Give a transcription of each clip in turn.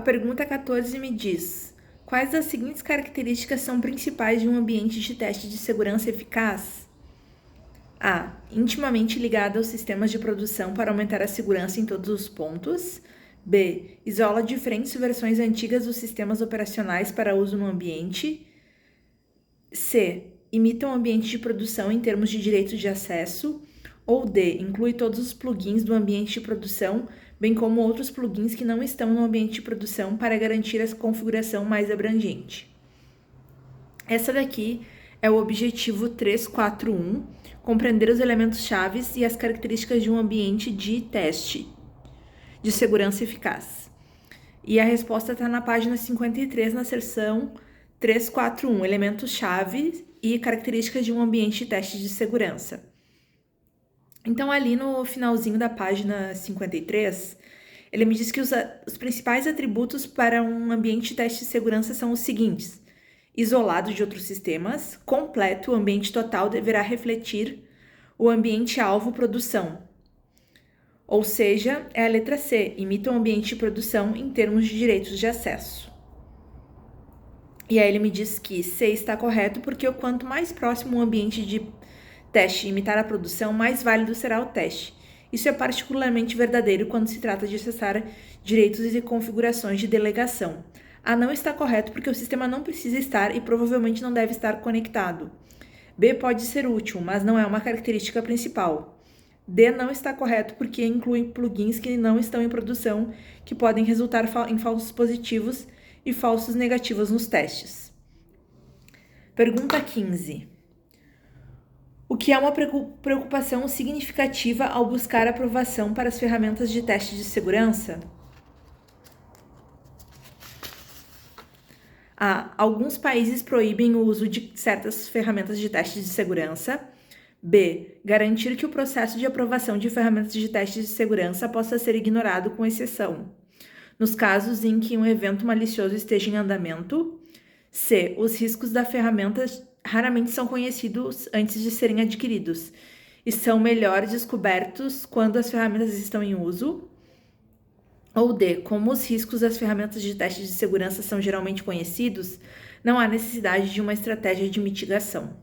A pergunta 14 me diz: quais das seguintes características são principais de um ambiente de teste de segurança eficaz? A. Intimamente ligada aos sistemas de produção para aumentar a segurança em todos os pontos. B. Isola diferentes versões antigas dos sistemas operacionais para uso no ambiente. C. Imita um ambiente de produção em termos de direitos de acesso. Ou D. Inclui todos os plugins do ambiente de produção, bem como outros plugins que não estão no ambiente de produção para garantir a configuração mais abrangente. Essa daqui é o objetivo 341, compreender os elementos chaves e as características de um ambiente de teste de segurança eficaz. E a resposta está na página 53, na seção 341, elementos chave e características de um ambiente de teste de segurança. Então, ali no finalzinho da página 53, ele me diz que os principais atributos para um ambiente de teste de segurança são os seguintes: isolado de outros sistemas, completo, o ambiente total deverá refletir o ambiente-alvo produção. Ou seja, é a letra C, imita o ambiente de produção em termos de direitos de acesso. E aí ele me diz que C está correto porque o quanto mais próximo o ambiente de teste imitar a produção, mais válido será o teste. Isso é particularmente verdadeiro quando se trata de acessar direitos e configurações de delegação. A não está correto porque o sistema não precisa estar e provavelmente não deve estar conectado. B pode ser útil, mas não é uma característica principal. D não está correto porque inclui plugins que não estão em produção, que podem resultar em falsos positivos e falsos negativos nos testes. Pergunta 15. O que é uma preocupação significativa ao buscar aprovação para as ferramentas de teste de segurança? A. Alguns países proíbem o uso de certas ferramentas de teste de segurança. B. Garantir que o processo de aprovação de ferramentas de teste de segurança possa ser ignorado com exceção, nos casos em que um evento malicioso esteja em andamento. C. Os riscos da ferramenta raramente são conhecidos antes de serem adquiridos e são melhor descobertos quando as ferramentas estão em uso. Ou D. Como os riscos das ferramentas de teste de segurança são geralmente conhecidos, não há necessidade de uma estratégia de mitigação.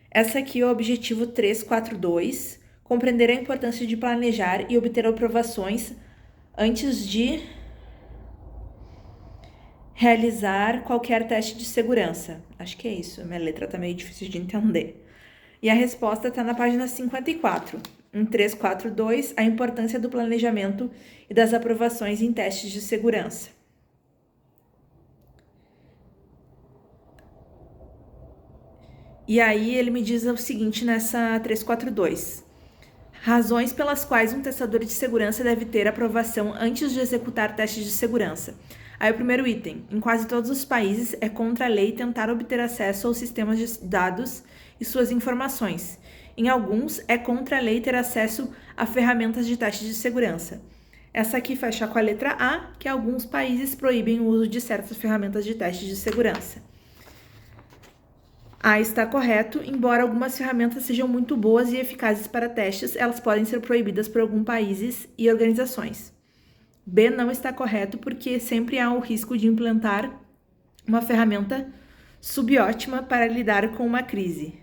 Essa aqui é o objetivo 342, compreender a importância de planejar e obter aprovações antes de realizar qualquer teste de segurança. Acho que é isso, minha letra tá meio difícil de entender. E a resposta está na página 54. Em 342, a importância do planejamento e das aprovações em testes de segurança. E aí ele me diz o seguinte nessa 342. Razões pelas quais um testador de segurança deve ter aprovação antes de executar testes de segurança. Aí o primeiro item: em quase todos os países é contra a lei tentar obter acesso aos sistemas de dados e suas informações. Em alguns é contra a lei ter acesso a ferramentas de teste de segurança. Essa aqui fecha com a letra A, que alguns países proíbem o uso de certas ferramentas de teste de segurança. A está correto, embora algumas ferramentas sejam muito boas e eficazes para testes, elas podem ser proibidas por alguns países e organizações. B não está correto porque sempre há o risco de implantar uma ferramenta subótima para lidar com uma crise.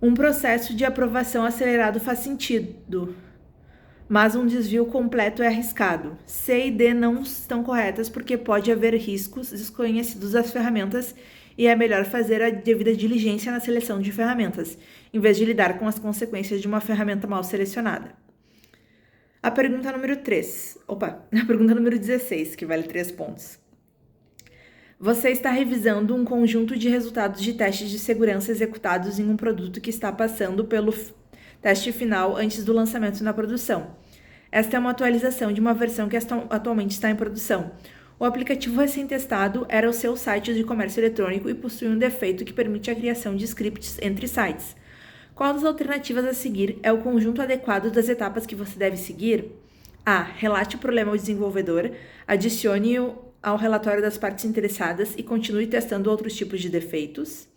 Um processo de aprovação acelerado faz sentido, mas um desvio completo é arriscado. C e D não estão corretas porque pode haver riscos desconhecidos das ferramentas e é melhor fazer a devida diligência na seleção de ferramentas, em vez de lidar com as consequências de uma ferramenta mal selecionada. A pergunta número 16, que vale 3 pontos. Você está revisando um conjunto de resultados de testes de segurança executados em um produto que está passando pelo teste final antes do lançamento na produção. Esta é uma atualização de uma versão que atualmente está em produção. O aplicativo recém-testado era o seu site de comércio eletrônico e possui um defeito que permite a criação de scripts entre sites. Qual das alternativas a seguir é o conjunto adequado das etapas que você deve seguir? A. Relate o problema ao desenvolvedor, adicione-o ao relatório das partes interessadas e continue testando outros tipos de defeitos.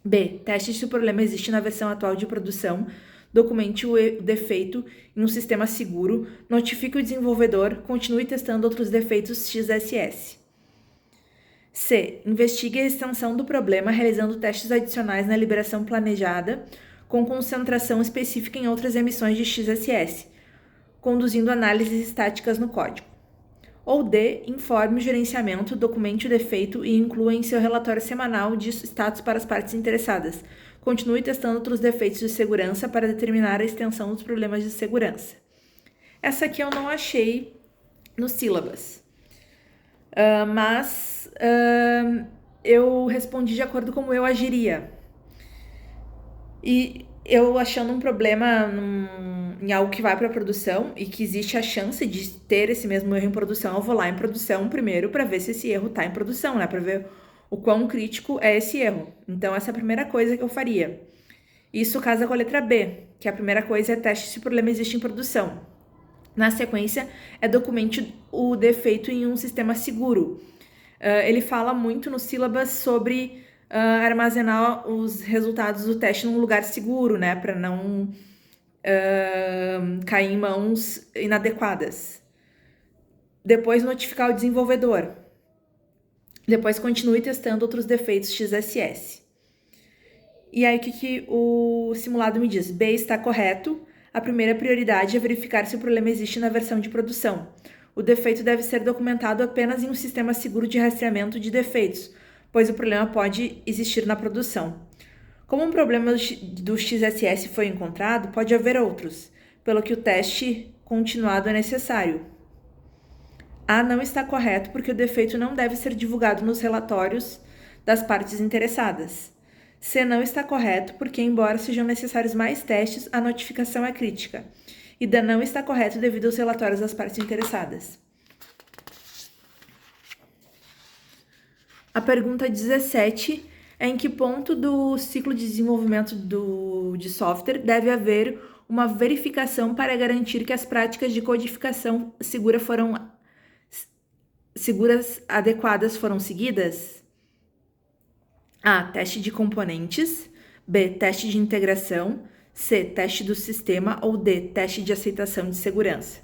B. Teste se o problema existe na versão atual de produção documente o defeito em um sistema seguro, notifique o desenvolvedor, continue testando outros defeitos XSS. C. Investigue a extensão do problema realizando testes adicionais na liberação planejada, com concentração específica em outras emissões de XSS, conduzindo análises estáticas no código. Ou D. Informe o gerenciamento, documente o defeito e inclua em seu relatório semanal de status para as partes interessadas. Continue testando outros defeitos de segurança para determinar a extensão dos problemas de segurança. Essa aqui eu não achei no syllabus, mas eu respondi de acordo com como eu agiria. E eu achando um problema em algo que vai para produção e que existe a chance de ter esse mesmo erro em produção, eu vou lá em produção primeiro para ver se esse erro está em produção, né? Para ver o quão crítico é esse erro. Então, essa é a primeira coisa que eu faria. Isso casa com a letra B, que a primeira coisa é teste se o problema existe em produção. Na sequência, é documente o defeito em um sistema seguro. Ele fala muito no syllabus sobre armazenar os resultados do teste num lugar seguro, né? Para não cair em mãos inadequadas. Depois, notificar o desenvolvedor. Depois, continue testando outros defeitos XSS. E aí, o que o simulado me diz? B está correto. A primeira prioridade é verificar se o problema existe na versão de produção. O defeito deve ser documentado apenas em um sistema seguro de rastreamento de defeitos, pois o problema pode existir na produção. Como um problema do XSS foi encontrado, pode haver outros, pelo que o teste continuado é necessário. A não está correto porque o defeito não deve ser divulgado nos relatórios das partes interessadas. C não está correto porque, embora sejam necessários mais testes, a notificação é crítica. E D não está correto devido aos relatórios das partes interessadas. A pergunta 17 é em que ponto do ciclo de desenvolvimento de software deve haver uma verificação para garantir que as práticas de codificação seguras adequadas foram seguidas? A. Teste de componentes. B. Teste de integração. C. Teste do sistema. Ou D. Teste de aceitação de segurança.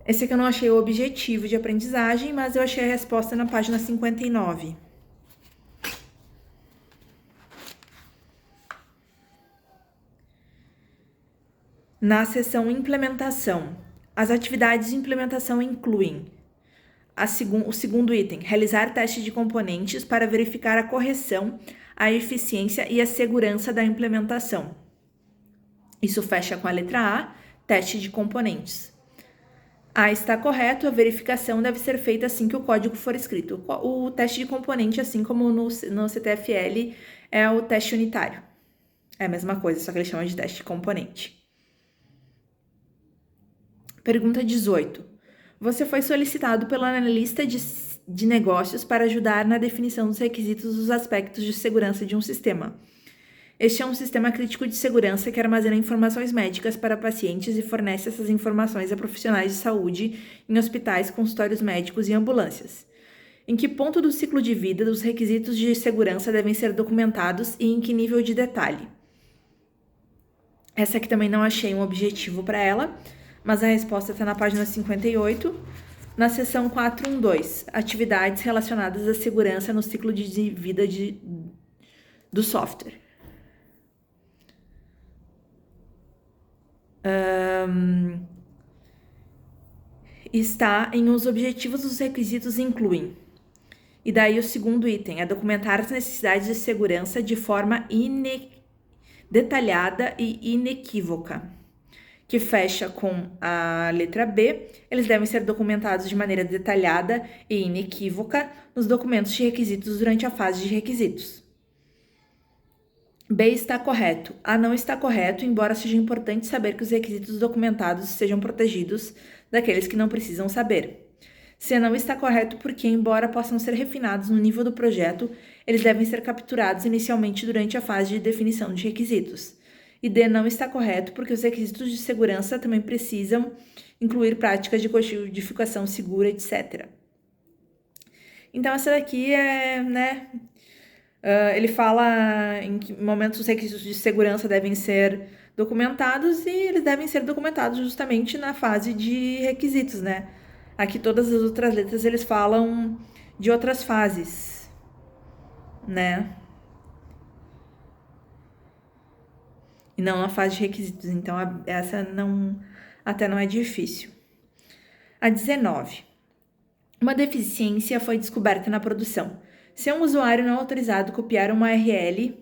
Esse aqui eu não achei o objetivo de aprendizagem, mas eu achei a resposta na página 59. Na seção Implementação, as atividades de implementação incluem o segundo item, realizar teste de componentes para verificar a correção, a eficiência e a segurança da implementação. Isso fecha com a letra A, teste de componentes. A está correto, a verificação deve ser feita assim que o código for escrito. O teste de componente, assim como no CTFL, é o teste unitário. É a mesma coisa, só que ele chama de teste de componente. Pergunta 18. Você foi solicitado pelo analista de negócios para ajudar na definição dos requisitos dos aspectos de segurança de um sistema. Este é um sistema crítico de segurança que armazena informações médicas para pacientes e fornece essas informações a profissionais de saúde em hospitais, consultórios médicos e ambulâncias. Em que ponto do ciclo de vida os requisitos de segurança devem ser documentados e em que nível de detalhe? Essa aqui também não achei um objetivo para ela, mas a resposta está na página 58, na seção 412, atividades relacionadas à segurança no ciclo de vida do software. Está em os objetivos dos requisitos incluem. E daí o segundo item é documentar as necessidades de segurança de forma detalhada e inequívoca, que fecha com a letra B. Eles devem ser documentados de maneira detalhada e inequívoca nos documentos de requisitos durante a fase de requisitos. B está correto. A não está correto, embora seja importante saber que os requisitos documentados sejam protegidos daqueles que não precisam saber. C não está correto porque, embora possam ser refinados no nível do projeto, eles devem ser capturados inicialmente durante a fase de definição de requisitos. E D não está correto porque os requisitos de segurança também precisam incluir práticas de codificação segura, etc. Então, essa daqui é, ele fala em que momentos os requisitos de segurança devem ser documentados e eles devem ser documentados justamente na fase de requisitos, né? Aqui todas as outras letras eles falam de outras fases, né? E não na fase de requisitos, então essa até não é difícil. A 19. Uma deficiência foi descoberta na produção. Se um usuário não autorizado copiar uma URL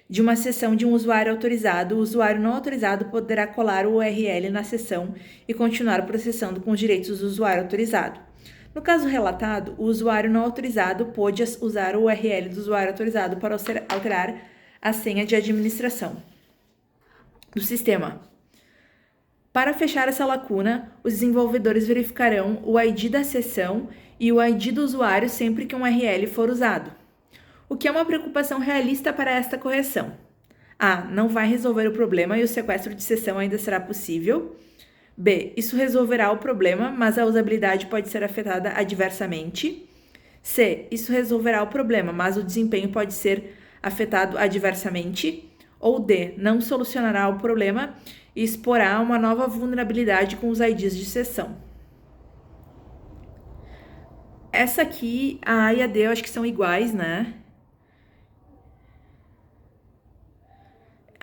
de uma seção de um usuário autorizado, o usuário não autorizado poderá colar o URL na seção e continuar processando com os direitos do usuário autorizado. No caso relatado, o usuário não autorizado pôde usar o URL do usuário autorizado para alterar a senha de administração do sistema. Para fechar essa lacuna, os desenvolvedores verificarão o ID da seção e o ID do usuário sempre que um URL for usado. O que é uma preocupação realista para esta correção? A. Não vai resolver o problema e o sequestro de seção ainda será possível. B. Isso resolverá o problema, mas a usabilidade pode ser afetada adversamente. C. Isso resolverá o problema, mas o desempenho pode ser afetado adversamente. Ou D. Não solucionará o problema e exporá uma nova vulnerabilidade com os IDs de seção. Essa aqui, a A e a D, eu acho que são iguais, né?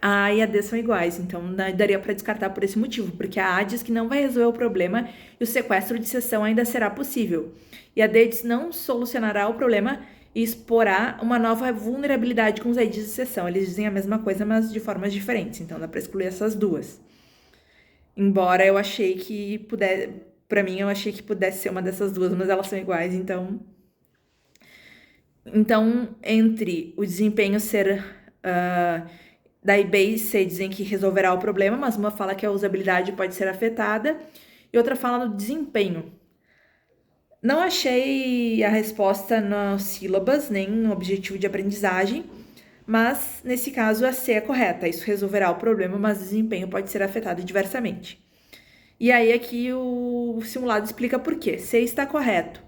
A A e a D são iguais, então daria para descartar por esse motivo, porque a A diz que não vai resolver o problema e o sequestro de seção ainda será possível. E a D diz não solucionará o problema e exporá uma nova vulnerabilidade com os IDs de seção. Eles dizem a mesma coisa, mas de formas diferentes, então dá para excluir essas duas. Embora eu achei que eu achei que pudesse ser uma dessas duas, mas elas são iguais, então... Então, entre o desempenho ser... da B e C dizem que resolverá o problema, mas uma fala que a usabilidade pode ser afetada e outra fala no desempenho. Não achei a resposta nas sílabas, nem no objetivo de aprendizagem, mas nesse caso a C é correta. Isso resolverá o problema, mas o desempenho pode ser afetado diversamente. E aí aqui o simulado explica por quê. C está correto.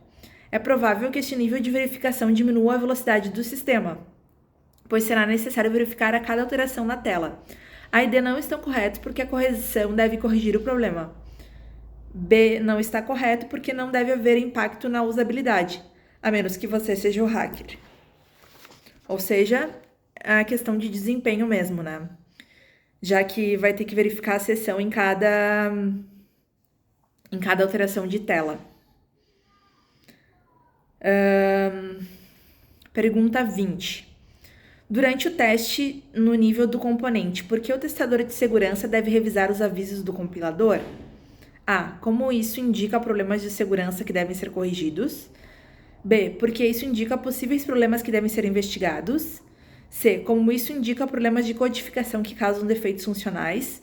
É provável que este nível de verificação diminua a velocidade do sistema, pois será necessário verificar a cada alteração na tela. A e D não estão corretos porque a correção deve corrigir o problema. B não está correto porque não deve haver impacto na usabilidade, a menos que você seja o hacker. Ou seja, a questão de desempenho mesmo, né? Já que vai ter que verificar a seção em cada alteração de tela. Pergunta 20. Durante o teste no nível do componente, por que o testador de segurança deve revisar os avisos do compilador? A. Como isso indica problemas de segurança que devem ser corrigidos. B. Porque isso indica possíveis problemas que devem ser investigados. C. Como isso indica problemas de codificação que causam defeitos funcionais.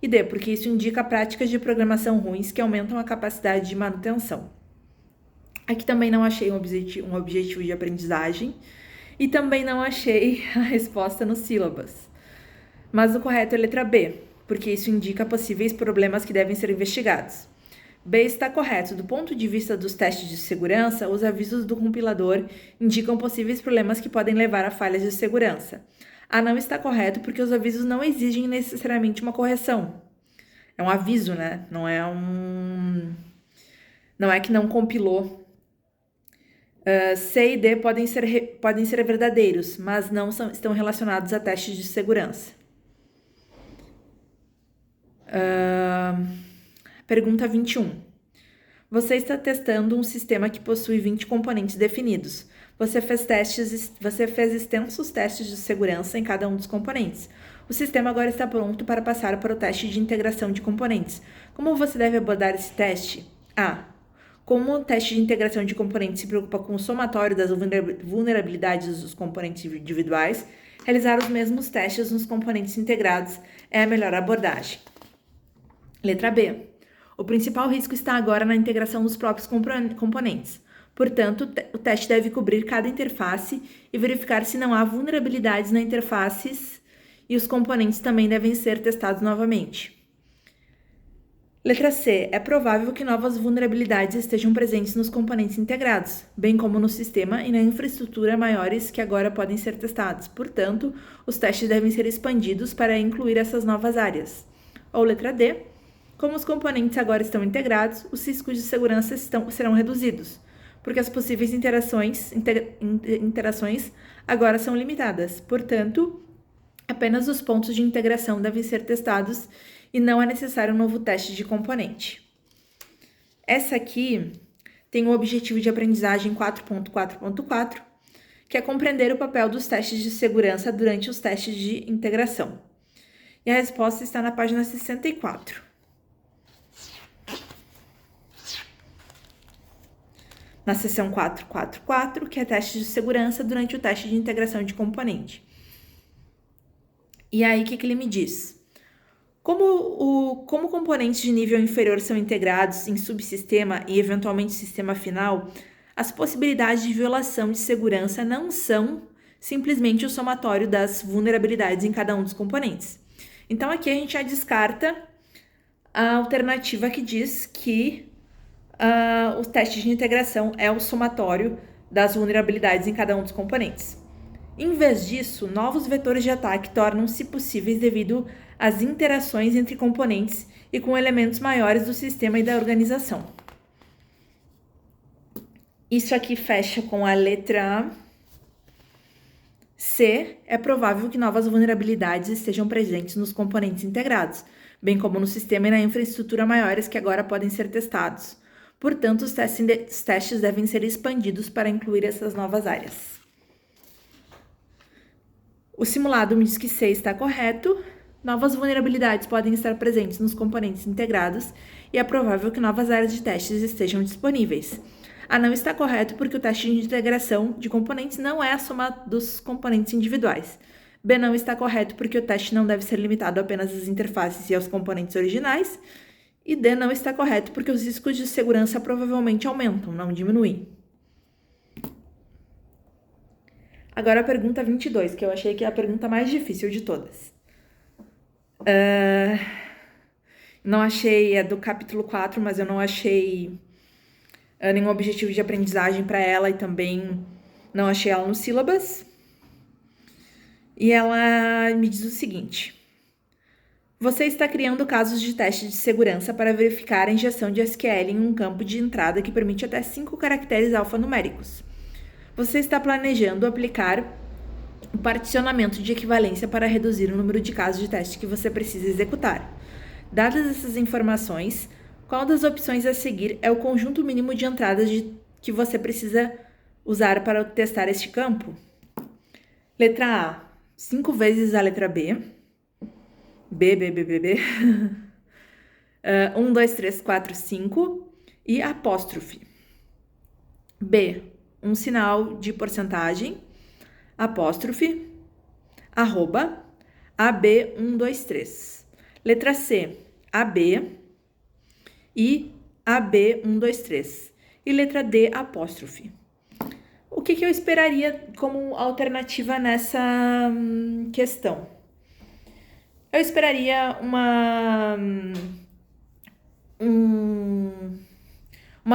E D. Porque isso indica práticas de programação ruins que aumentam a capacidade de manutenção. Aqui também não achei um objetivo de aprendizagem. E também não achei a resposta nos sílabas. Mas o correto é a letra B, porque isso indica possíveis problemas que devem ser investigados. B está correto. Do ponto de vista dos testes de segurança, os avisos do compilador indicam possíveis problemas que podem levar a falhas de segurança. A não está correto porque os avisos não exigem necessariamente uma correção. É um aviso, né? Não é que não compilou. C e D podem ser verdadeiros, mas não estão relacionados a testes de segurança. Pergunta 21. Você está testando um sistema que possui 20 componentes definidos. Você fez extensos testes de segurança em cada um dos componentes. O sistema agora está pronto para passar para o teste de integração de componentes. Como você deve abordar esse teste? A. Como o teste de integração de componentes se preocupa com o somatório das vulnerabilidades dos componentes individuais, realizar os mesmos testes nos componentes integrados é a melhor abordagem. Letra B. O principal risco está agora na integração dos próprios componentes. Portanto, o teste deve cobrir cada interface e verificar se não há vulnerabilidades na interfaces e os componentes também devem ser testados novamente. Letra C. É provável que novas vulnerabilidades estejam presentes nos componentes integrados, bem como no sistema e na infraestrutura maiores que agora podem ser testados. Portanto, os testes devem ser expandidos para incluir essas novas áreas. Ou letra D. Como os componentes agora estão integrados, os riscos de segurança serão reduzidos, porque as possíveis interações agora são limitadas. Portanto, apenas os pontos de integração devem ser testados e não é necessário um novo teste de componente. Essa aqui tem o objetivo de aprendizagem 4.4.4, que é compreender o papel dos testes de segurança durante os testes de integração. E a resposta está na página 64. Na seção 4.4.4, que é teste de segurança durante o teste de integração de componente. E aí, o que ele me diz? Como componentes de nível inferior são integrados em subsistema e eventualmente sistema final, as possibilidades de violação de segurança não são simplesmente o somatório das vulnerabilidades em cada um dos componentes. Então aqui a gente já descarta a alternativa que diz que o teste de integração é o somatório das vulnerabilidades em cada um dos componentes. Em vez disso, novos vetores de ataque tornam-se possíveis devido às interações entre componentes e com elementos maiores do sistema e da organização. Isso aqui fecha com a letra A. C. É provável que novas vulnerabilidades estejam presentes nos componentes integrados, bem como no sistema e na infraestrutura maiores que agora podem ser testados. Portanto, os testes devem ser expandidos para incluir essas novas áreas. O simulado me diz que C está correto. Novas vulnerabilidades podem estar presentes nos componentes integrados e é provável que novas áreas de testes estejam disponíveis. A não está correto porque o teste de integração de componentes não é a soma dos componentes individuais. B não está correto porque o teste não deve ser limitado apenas às interfaces e aos componentes originais. E D não está correto porque os riscos de segurança provavelmente aumentam, não diminuem. Agora a pergunta 22, que eu achei que é a pergunta mais difícil de todas. Não achei, é do capítulo 4, mas eu não achei nenhum objetivo de aprendizagem para ela e também não achei ela no sílabus. E ela me diz o seguinte: você está criando casos de teste de segurança para verificar a injeção de SQL em um campo de entrada que permite até 5 caracteres alfanuméricos. Você está planejando aplicar o particionamento de equivalência para reduzir o número de casos de teste que você precisa executar. Dadas essas informações, qual das opções a seguir é o conjunto mínimo de entradas que você precisa usar para testar este campo? Letra A, 5 vezes a letra B. B. 1, 2, 3, 4, 5 e apóstrofe. B, um sinal de porcentagem, apóstrofe, arroba, AB123. Letra C, AB e AB123. E letra D, apóstrofe. O que eu esperaria como alternativa nessa questão? Eu esperaria uma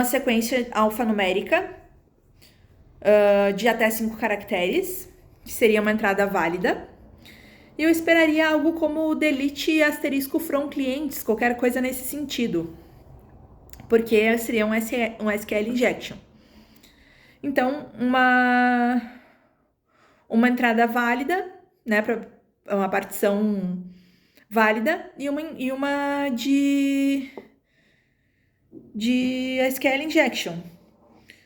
sequência alfanumérica de até 5 caracteres, que seria uma entrada válida. E eu esperaria algo como delete asterisco from clientes, qualquer coisa nesse sentido, porque seria um SQL injection. Então, uma entrada válida, né, para uma partição válida e uma de SQL injection.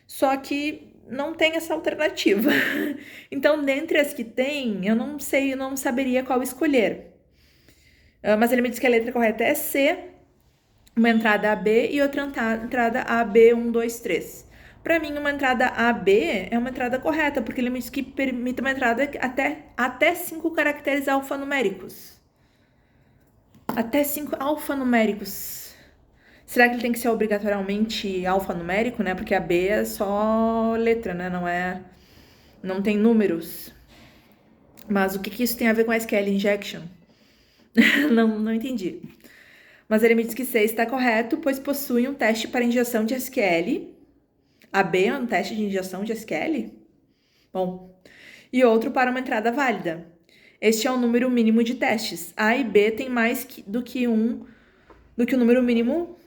Só que não tem essa alternativa. Então, dentre as que tem, eu não saberia qual escolher. Mas ele me diz que a letra correta é C, uma entrada AB e outra entrada AB123. Para mim, uma entrada AB é uma entrada correta, porque ele me diz que permite uma entrada até 5 caracteres alfanuméricos. Até 5 alfanuméricos. Será que ele tem que ser obrigatoriamente alfanumérico, né? Porque a B é só letra, né? Não tem números. Mas o que isso tem a ver com SQL injection? Não entendi. Mas ele me diz que C está correto, pois possui um teste para injeção de SQL. A B é um teste de injeção de SQL? Bom. E outro para uma entrada válida. Este é o número mínimo de testes. A e B tem mais do que o número mínimo,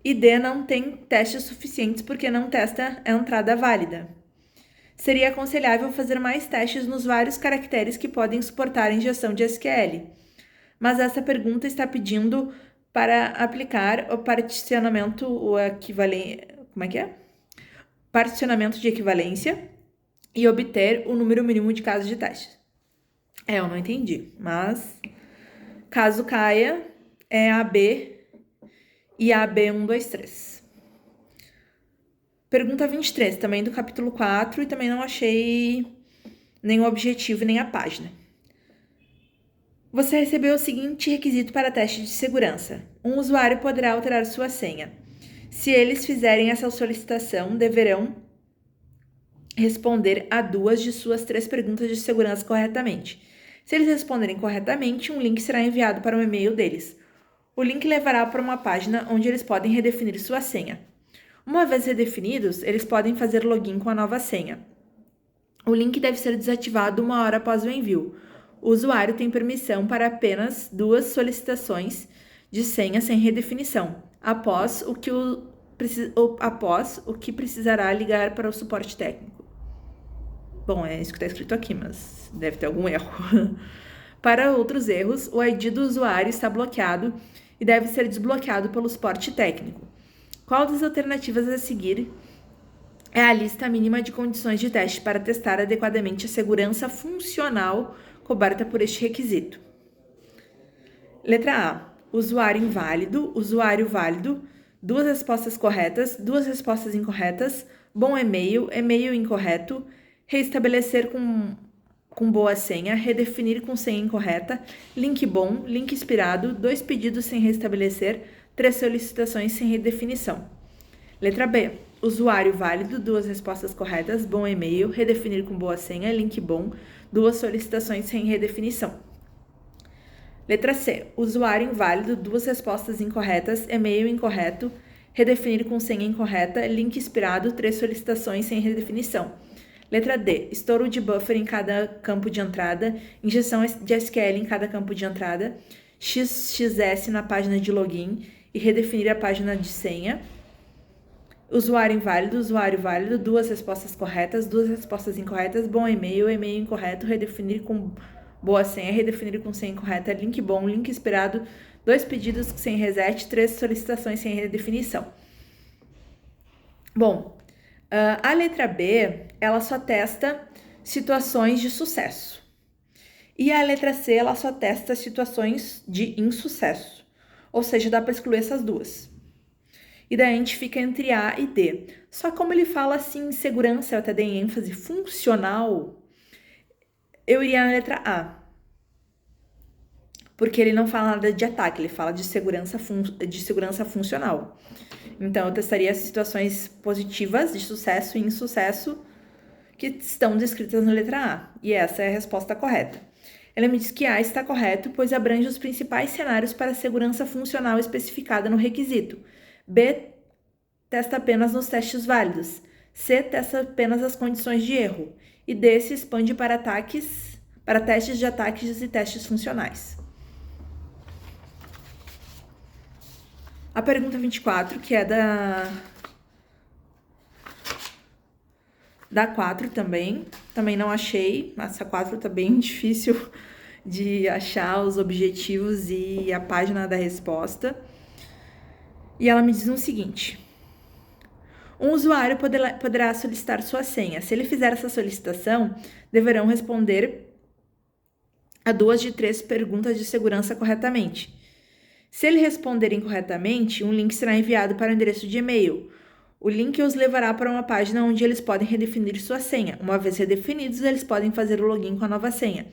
e D não tem testes suficientes porque não testa a entrada válida. Seria aconselhável fazer mais testes nos vários caracteres que podem suportar a injeção de SQL. Mas essa pergunta está pedindo para aplicar o particionamento, particionamento de equivalência e obter o número mínimo de casos de teste. Eu não entendi, mas caso caia, é a B e a B 1, 2, 3. Pergunta 23, também do capítulo 4, e também não achei nem o objetivo nem a página. Você recebeu o seguinte requisito para teste de segurança. Um usuário poderá alterar sua senha. Se eles fizerem essa solicitação, deverão responder a 2 de suas 3 perguntas de segurança corretamente. Se eles responderem corretamente, um link será enviado para o e-mail deles. O link levará para uma página onde eles podem redefinir sua senha. Uma vez redefinidos, eles podem fazer login com a nova senha. O link deve ser desativado 1 hora após o envio. O usuário tem permissão para apenas 2 solicitações de senha sem redefinição, após o que precisará ligar para o suporte técnico. Bom, é isso que está escrito aqui, mas deve ter algum erro. Para outros erros, o ID do usuário está bloqueado e deve ser desbloqueado pelo suporte técnico. Qual das alternativas a seguir é a lista mínima de condições de teste para testar adequadamente a segurança funcional coberta por este requisito? Letra A. Usuário inválido, usuário válido, 2 respostas corretas, 2 respostas incorretas, bom e-mail, e-mail incorreto, reestabelecer com boa senha, redefinir com senha incorreta, link bom, link expirado, 2 pedidos sem restabelecer, 3 solicitações sem redefinição. Letra B. Usuário válido, 2 respostas corretas, bom e-mail, redefinir com boa senha, link bom, 2 solicitações sem redefinição. Letra C. Usuário inválido, 2 respostas incorretas, e-mail incorreto, redefinir com senha incorreta, link expirado, 3 solicitações sem redefinição. Letra D. Estouro de buffer em cada campo de entrada, injeção de SQL em cada campo de entrada, XXS na página de login e redefinir a página de senha. Usuário inválido, usuário válido, 2 respostas corretas, 2 respostas incorretas, bom e-mail, e-mail incorreto, redefinir com boa senha, redefinir com senha incorreta, link bom, link esperado, 2 pedidos sem reset, 3 solicitações sem redefinição. Bom, a letra B, ela só testa situações de sucesso. E a letra C, ela só testa situações de insucesso. Ou seja, dá para excluir essas duas. E daí a gente fica entre A e D. Só como ele fala assim, segurança, eu até dei ênfase, funcional, eu iria na letra A. Porque ele não fala nada de ataque, ele fala de segurança funcional. Então, eu testaria as situações positivas, de sucesso e insucesso, que estão descritas na letra A. E essa é a resposta correta. Ela me diz que A está correto, pois abrange os principais cenários para a segurança funcional especificada no requisito. B testa apenas nos testes válidos. C testa apenas as condições de erro. E D se expande para testes de ataques e testes funcionais. A pergunta 24, que é da 4 também não achei. Essa 4 tá bem difícil de achar os objetivos e a página da resposta. E ela me diz o seguinte: um usuário poderá solicitar sua senha. Se ele fizer essa solicitação, deverão responder a 2 de 3 perguntas de segurança corretamente. Se ele responder incorretamente, um link será enviado para o endereço de e-mail. O link os levará para uma página onde eles podem redefinir sua senha. Uma vez redefinidos, eles podem fazer o login com a nova senha.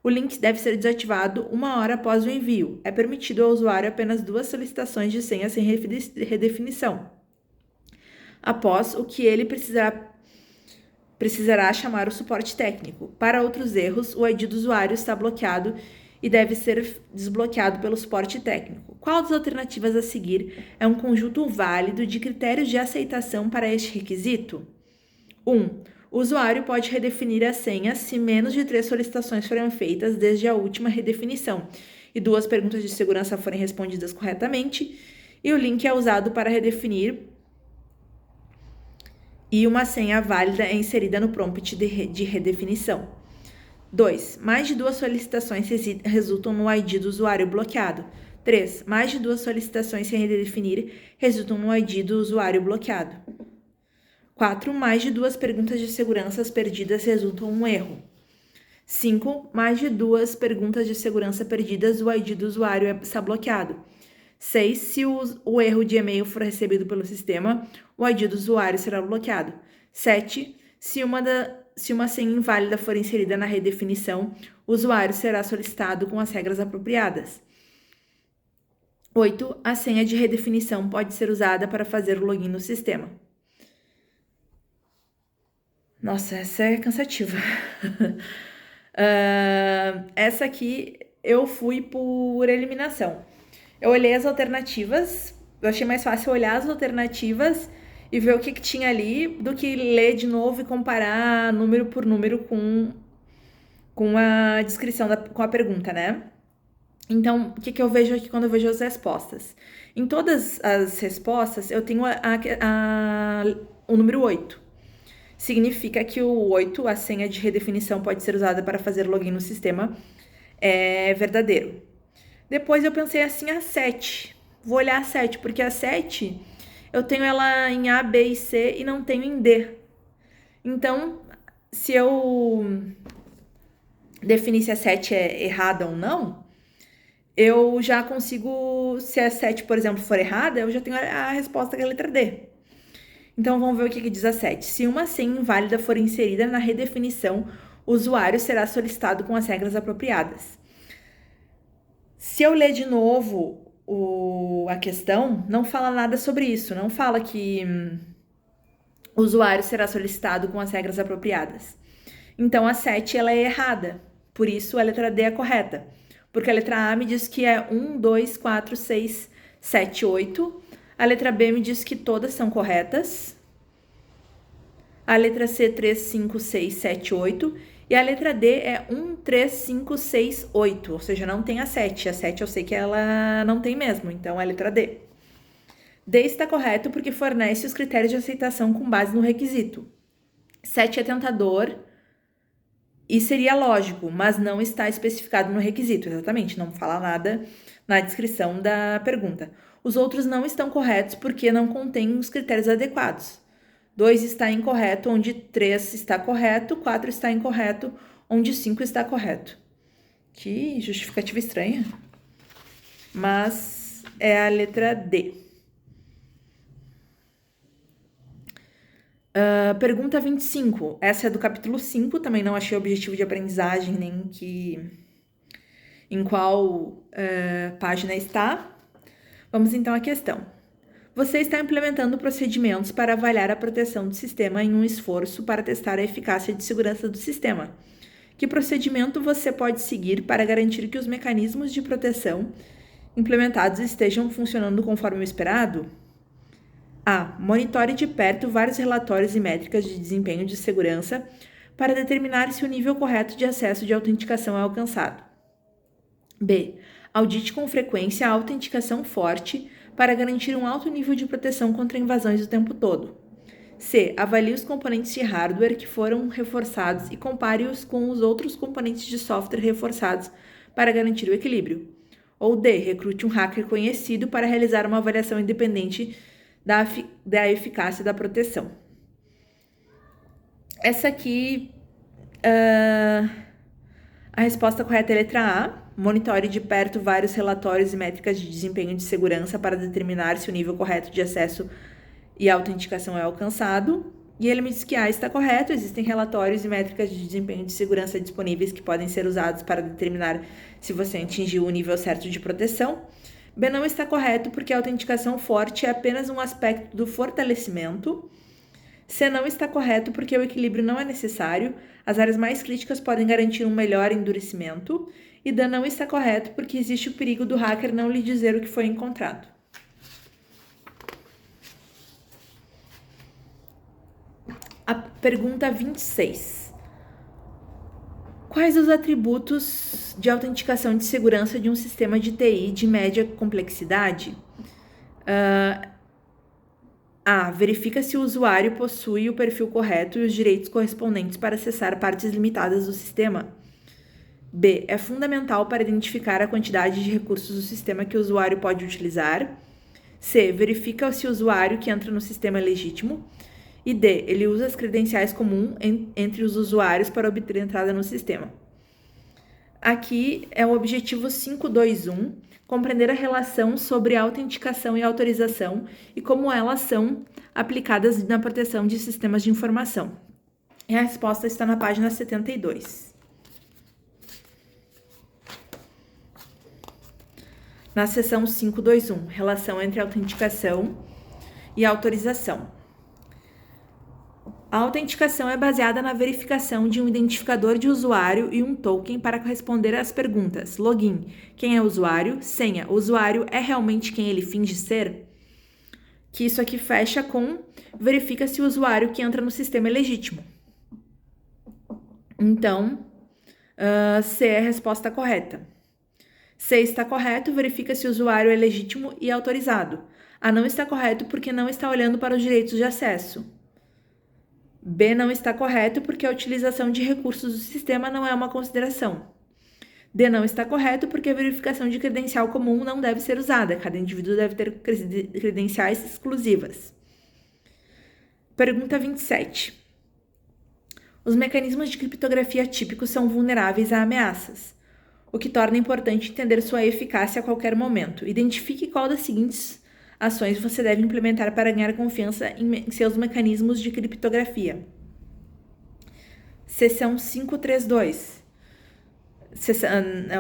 O link deve ser desativado 1 hora após o envio. É permitido ao usuário apenas 2 solicitações de senha sem redefinição. Após o que ele precisará chamar o suporte técnico. Para outros erros, o ID do usuário está bloqueado e deve ser desbloqueado pelo suporte técnico. Qual das alternativas a seguir é um conjunto válido de critérios de aceitação para este requisito? 1. O usuário pode redefinir a senha se menos de 3 solicitações forem feitas desde a última redefinição e 2 perguntas de segurança forem respondidas corretamente, e o link é usado para redefinir e uma senha válida é inserida no prompt de redefinição. 2. Mais de 2 solicitações resultam no ID do usuário bloqueado. 3. Mais de 2 solicitações sem redefinir resultam no ID do usuário bloqueado. 4. Mais de 2 perguntas de segurança perdidas resultam em um erro. 5. Mais de 2 perguntas de segurança perdidas, o ID do usuário está bloqueado. 6. Se o erro de e-mail for recebido pelo sistema, o ID do usuário será bloqueado. 7. Se uma senha inválida for inserida na redefinição, o usuário será solicitado com as regras apropriadas. 8. A senha de redefinição pode ser usada para fazer o login no sistema. Nossa, essa é cansativa. Essa aqui eu fui por eliminação. Eu olhei as alternativas, eu achei mais fácil olhar as alternativas e ver o que tinha ali do que ler de novo e comparar número por número com a descrição, com a pergunta, né? Então, o que eu vejo aqui quando eu vejo as respostas? Em todas as respostas, eu tenho o número 8. Significa que o 8, a senha de redefinição pode ser usada para fazer login no sistema, é verdadeiro. Depois eu pensei assim, a 7. Vou olhar a 7, porque a 7 eu tenho ela em A, B e C e não tenho em D. Então, se eu definir se a 7 é errada ou não, eu já consigo, se a 7, por exemplo, for errada, eu já tenho a resposta que é a letra D. Então, vamos ver o que diz a 7. Se uma senha inválida for inserida na redefinição, o usuário será solicitado com as regras apropriadas. Se eu ler de novo a questão, não fala nada sobre isso. Não fala que o usuário será solicitado com as regras apropriadas. Então, a 7 ela é errada. Por isso, a letra D é correta. Porque a letra A me diz que é 1, 2, 4, 6, 7, 8. A letra B me diz que todas são corretas. A letra C, 3, 5, 6, 7, 8. E a letra D é 1, 3, 5, 6, 8. Ou seja, não tem a 7. A 7 eu sei que ela não tem mesmo. Então, é a letra D. D está correto porque fornece os critérios de aceitação com base no requisito. 7 é tentador e seria lógico, mas não está especificado no requisito. Exatamente, não fala nada na descrição da pergunta. Os outros não estão corretos porque não contêm os critérios adequados. 2 está incorreto, onde 3 está correto, 4 está incorreto, onde 5 está correto. Que justificativa estranha. Mas é a letra D. Pergunta 25. Essa é do capítulo 5, também não achei objetivo de aprendizagem, nem em qual página está. Vamos então à questão. Você está implementando procedimentos para avaliar a proteção do sistema em um esforço para testar a eficácia de segurança do sistema. Que procedimento você pode seguir para garantir que os mecanismos de proteção implementados estejam funcionando conforme o esperado? A. Monitore de perto vários relatórios e métricas de desempenho de segurança para determinar se o nível correto de acesso de autenticação é alcançado. B. Audite com frequência a autenticação forte para garantir um alto nível de proteção contra invasões o tempo todo. C. Avalie os componentes de hardware que foram reforçados e compare-os com os outros componentes de software reforçados para garantir o equilíbrio. Ou D. Recrute um hacker conhecido para realizar uma avaliação independente da eficácia da proteção. Essa aqui, a resposta correta é a letra A. Monitore de perto vários relatórios e métricas de desempenho de segurança para determinar se o nível correto de acesso e autenticação é alcançado. E ele me diz que A está correto, existem relatórios e métricas de desempenho de segurança disponíveis que podem ser usados para determinar se você atingiu o nível certo de proteção. B não está correto porque a autenticação forte é apenas um aspecto do fortalecimento. C não está correto porque o equilíbrio não é necessário. As áreas mais críticas podem garantir um melhor endurecimento. E D não está correto porque existe o perigo do hacker não lhe dizer o que foi encontrado. A pergunta 26. Quais os atributos de autenticação de segurança de um sistema de TI de média complexidade? A. Verifica se o usuário possui o perfil correto e os direitos correspondentes para acessar partes limitadas do sistema. B. É fundamental para identificar a quantidade de recursos do sistema que o usuário pode utilizar. C. Verifica se o usuário que entra no sistema é legítimo. E D. Ele usa as credenciais comuns entre os usuários para obter entrada no sistema. Aqui é o objetivo 5.2.1, compreender a relação sobre autenticação e autorização e como elas são aplicadas na proteção de sistemas de informação. E a resposta está na página 72. Na seção 5.2.1, relação entre autenticação e autorização. A autenticação é baseada na verificação de um identificador de usuário e um token para responder às perguntas: login, quem é o usuário? Senha, o usuário é realmente quem ele finge ser? Que isso aqui fecha com verifica se o usuário que entra no sistema é legítimo. Então, C é a resposta correta. C está correto, verifica se o usuário é legítimo e autorizado. A não está correto porque não está olhando para os direitos de acesso. B não está correto porque a utilização de recursos do sistema não é uma consideração. D não está correto porque a verificação de credencial comum não deve ser usada. Cada indivíduo deve ter credenciais exclusivas. Pergunta 27. Os mecanismos de criptografia típicos são vulneráveis a ameaças, o que torna importante entender sua eficácia a qualquer momento. Identifique qual das seguintes ações você deve implementar para ganhar confiança em seus mecanismos de criptografia. Seção 532.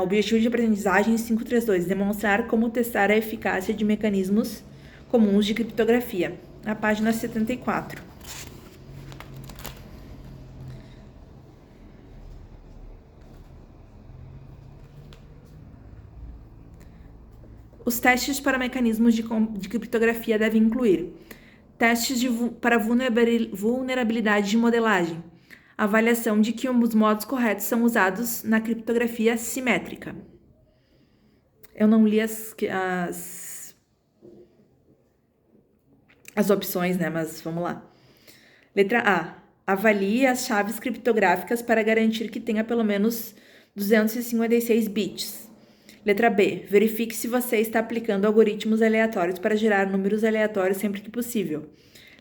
Objetivo de aprendizagem 532. Demonstrar como testar a eficácia de mecanismos comuns de criptografia. Na página 74. Os testes para mecanismos de criptografia devem incluir testes para vulnerabilidade de modelagem, avaliação de que os modos corretos são usados na criptografia simétrica. Eu não li as opções, né? Mas vamos lá. Letra A. Avalie as chaves criptográficas para garantir que tenha pelo menos 256 bits. Letra B. Verifique se você está aplicando algoritmos aleatórios para gerar números aleatórios sempre que possível.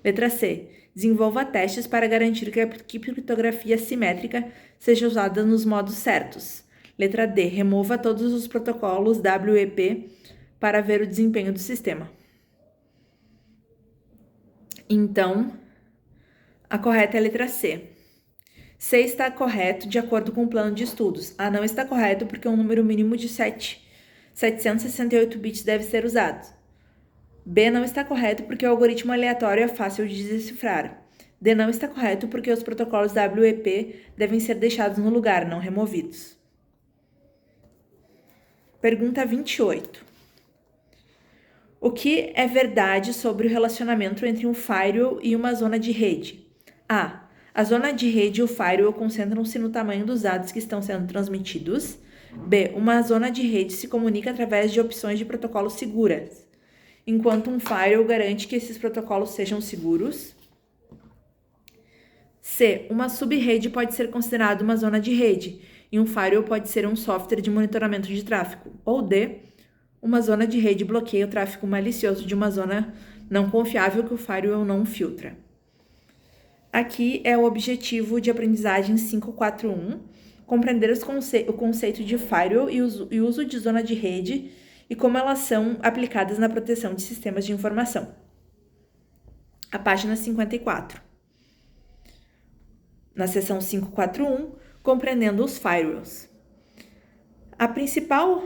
Letra C. Desenvolva testes para garantir que a criptografia simétrica seja usada nos modos certos. Letra D. Remova todos os protocolos WEP para ver o desempenho do sistema. Então, a correta é a letra C. C está correto de acordo com o plano de estudos. A não está correto porque um número mínimo de 768 bits deve ser usado. B não está correto porque o algoritmo aleatório é fácil de decifrar. D não está correto porque os protocolos WEP devem ser deixados no lugar, não removidos. Pergunta 28. O que é verdade sobre o relacionamento entre um firewall e uma zona de rede? A. A zona de rede e o firewall concentram-se no tamanho dos dados que estão sendo transmitidos. B. Uma zona de rede se comunica através de opções de protocolos seguras, enquanto um firewall garante que esses protocolos sejam seguros. C. Uma subrede pode ser considerada uma zona de rede, e um firewall pode ser um software de monitoramento de tráfego. Ou D. Uma zona de rede bloqueia o tráfego malicioso de uma zona não confiável que o firewall não filtra. Aqui é o objetivo de aprendizagem 5.4.1, compreender o conceito de firewall e o uso de zona de rede e como elas são aplicadas na proteção de sistemas de informação. A página 54. Na seção 5.4.1, compreendendo os firewalls. A principal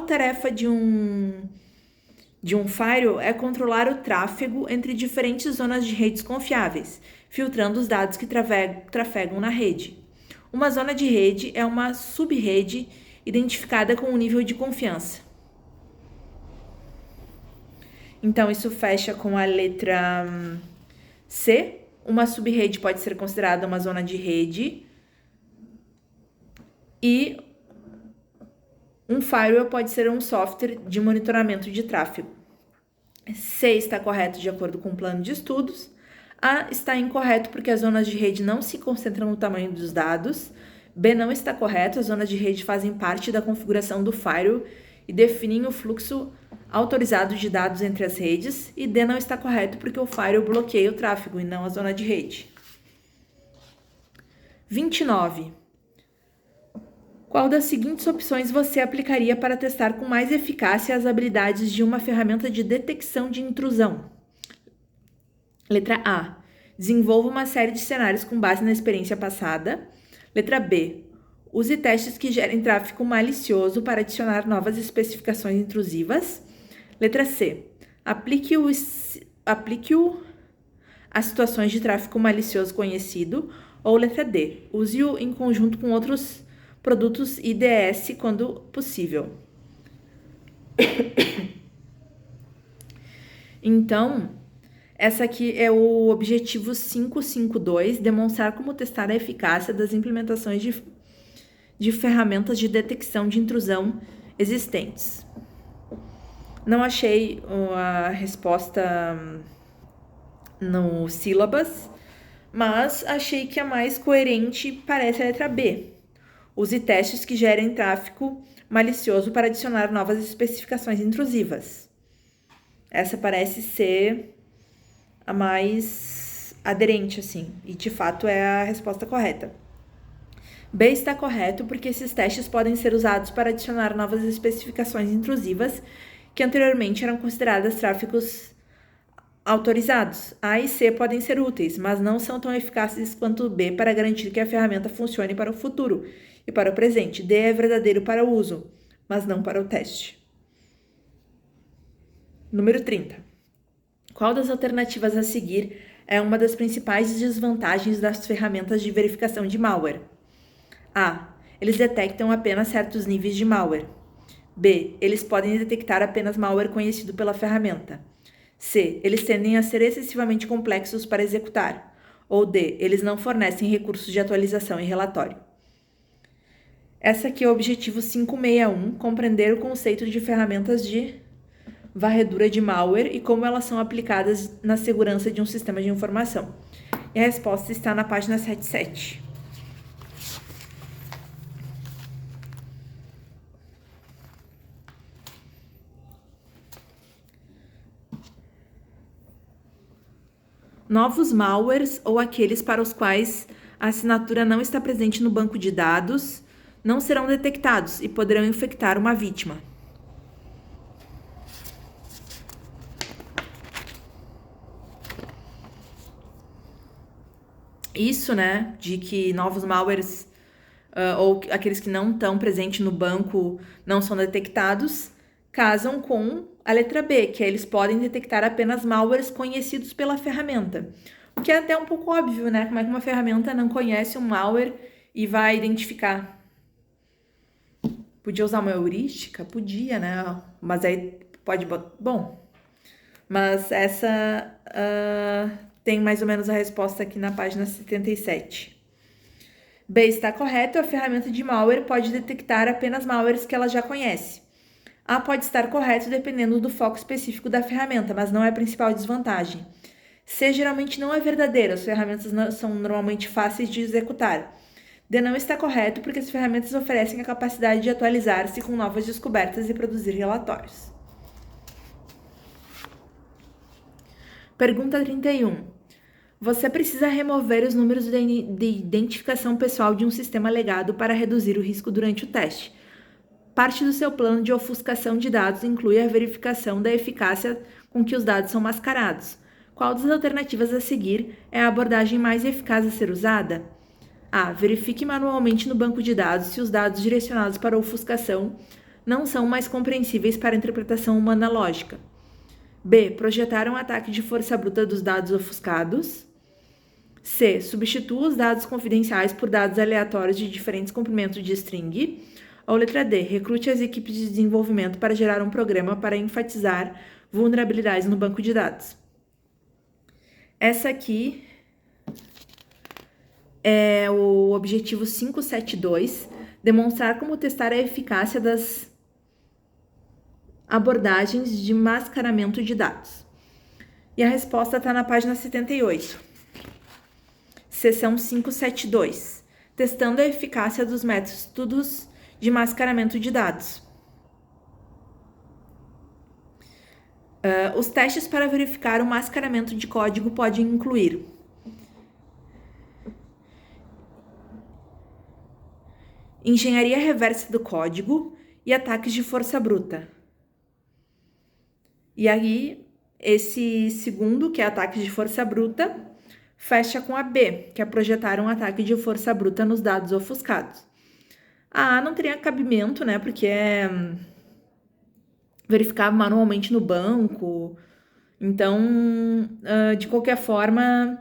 tarefa de um firewall é controlar o tráfego entre diferentes zonas de redes confiáveis, filtrando os dados que trafegam na rede. Uma zona de rede é uma sub-rede identificada com um nível de confiança. Então, isso fecha com a letra C. Uma sub-rede pode ser considerada uma zona de rede. E um firewall pode ser um software de monitoramento de tráfego. C está correto de acordo com o plano de estudos. A está incorreto porque as zonas de rede não se concentram no tamanho dos dados. B não está correto, as zonas de rede fazem parte da configuração do firewall e definem o fluxo autorizado de dados entre as redes. E D não está correto porque o firewall bloqueia o tráfego e não a zona de rede. 29. Qual das seguintes opções você aplicaria para testar com mais eficácia as habilidades de uma ferramenta de detecção de intrusão? Letra A. Desenvolva uma série de cenários com base na experiência passada. Letra B. Use testes que gerem tráfego malicioso para adicionar novas especificações intrusivas. Letra C. Aplique-o a situações de tráfego malicioso conhecido. Ou letra D. Use-o em conjunto com outros produtos IDS quando possível. Então, essa aqui é o objetivo 552, demonstrar como testar a eficácia das implementações de ferramentas de detecção de intrusão existentes. Não achei a resposta no syllabus, mas achei que a mais coerente parece a letra B. Use testes que gerem tráfego malicioso para adicionar novas especificações intrusivas. Essa parece ser a mais aderente, assim, e de fato é a resposta correta. B está correto porque esses testes podem ser usados para adicionar novas especificações intrusivas que anteriormente eram consideradas tráfegos autorizados. A e C podem ser úteis, mas não são tão eficazes quanto B para garantir que a ferramenta funcione para o futuro e para o presente. D é verdadeiro para o uso, mas não para o teste. Número 30. Qual das alternativas a seguir é uma das principais desvantagens das ferramentas de verificação de malware? A. Eles detectam apenas certos níveis de malware. B. Eles podem detectar apenas malware conhecido pela ferramenta. C. Eles tendem a ser excessivamente complexos para executar. Ou D. Eles não fornecem recursos de atualização e relatório. Essa aqui é o objetivo 561, compreender o conceito de ferramentas de varredura de malware e como elas são aplicadas na segurança de um sistema de informação. E a resposta está na página 77. Novos malwares ou aqueles para os quais a assinatura não está presente no banco de dados não serão detectados e poderão infectar uma vítima. Isso, né, de que novos malwares ou aqueles que não estão presentes no banco não são detectados, casam com a letra B, que é eles podem detectar apenas malwares conhecidos pela ferramenta. O que é até um pouco óbvio, né? Como é que uma ferramenta não conhece um malware e vai identificar? Podia usar uma heurística? Podia, né? Mas aí pode... Bom, mas essa tem mais ou menos a resposta aqui na página 77. B está correto, a ferramenta de malware pode detectar apenas malwares que ela já conhece. A pode estar correto dependendo do foco específico da ferramenta, mas não é a principal desvantagem. C geralmente não é verdadeiro, as ferramentas são normalmente fáceis de executar. D não está correto porque as ferramentas oferecem a capacidade de atualizar-se com novas descobertas e produzir relatórios. Pergunta 31. Você precisa remover os números de identificação pessoal de um sistema legado para reduzir o risco durante o teste. Parte do seu plano de ofuscação de dados inclui a verificação da eficácia com que os dados são mascarados. Qual das alternativas a seguir é a abordagem mais eficaz a ser usada? A. Verifique manualmente no banco de dados se os dados direcionados para ofuscação não são mais compreensíveis para a interpretação humana lógica. B. Projetar um ataque de força bruta dos dados ofuscados. C. Substitua os dados confidenciais por dados aleatórios de diferentes comprimentos de string. Ou letra D. Recrute as equipes de desenvolvimento para gerar um programa para enfatizar vulnerabilidades no banco de dados. Essa aqui é o objetivo 572, demonstrar como testar a eficácia das abordagens de mascaramento de dados. E a resposta está na página 78. Seção 572, testando a eficácia dos métodos de mascaramento de dados. Os testes para verificar o mascaramento de código podem incluir engenharia reversa do código e ataques de força bruta. E aí, esse segundo, que é ataques de força bruta, fecha com a B, que é projetar um ataque de força bruta nos dados ofuscados. A A não teria cabimento, né, porque é verificar manualmente no banco. Então, de qualquer forma,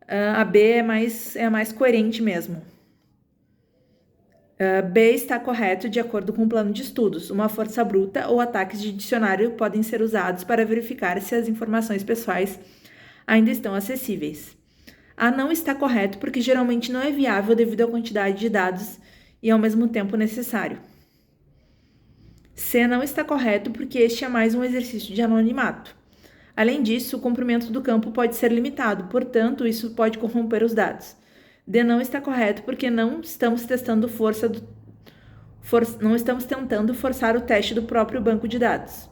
a B é mais coerente mesmo. B está correto de acordo com o plano de estudos. Uma força bruta ou ataques de dicionário podem ser usados para verificar se as informações pessoais ainda estão acessíveis. A não está correto porque geralmente não é viável devido à quantidade de dados e ao mesmo tempo necessário. C não está correto porque este é mais um exercício de anonimato. Além disso, o comprimento do campo pode ser limitado, portanto, isso pode corromper os dados. D não está correto porque não estamos tentando forçar o teste do próprio banco de dados.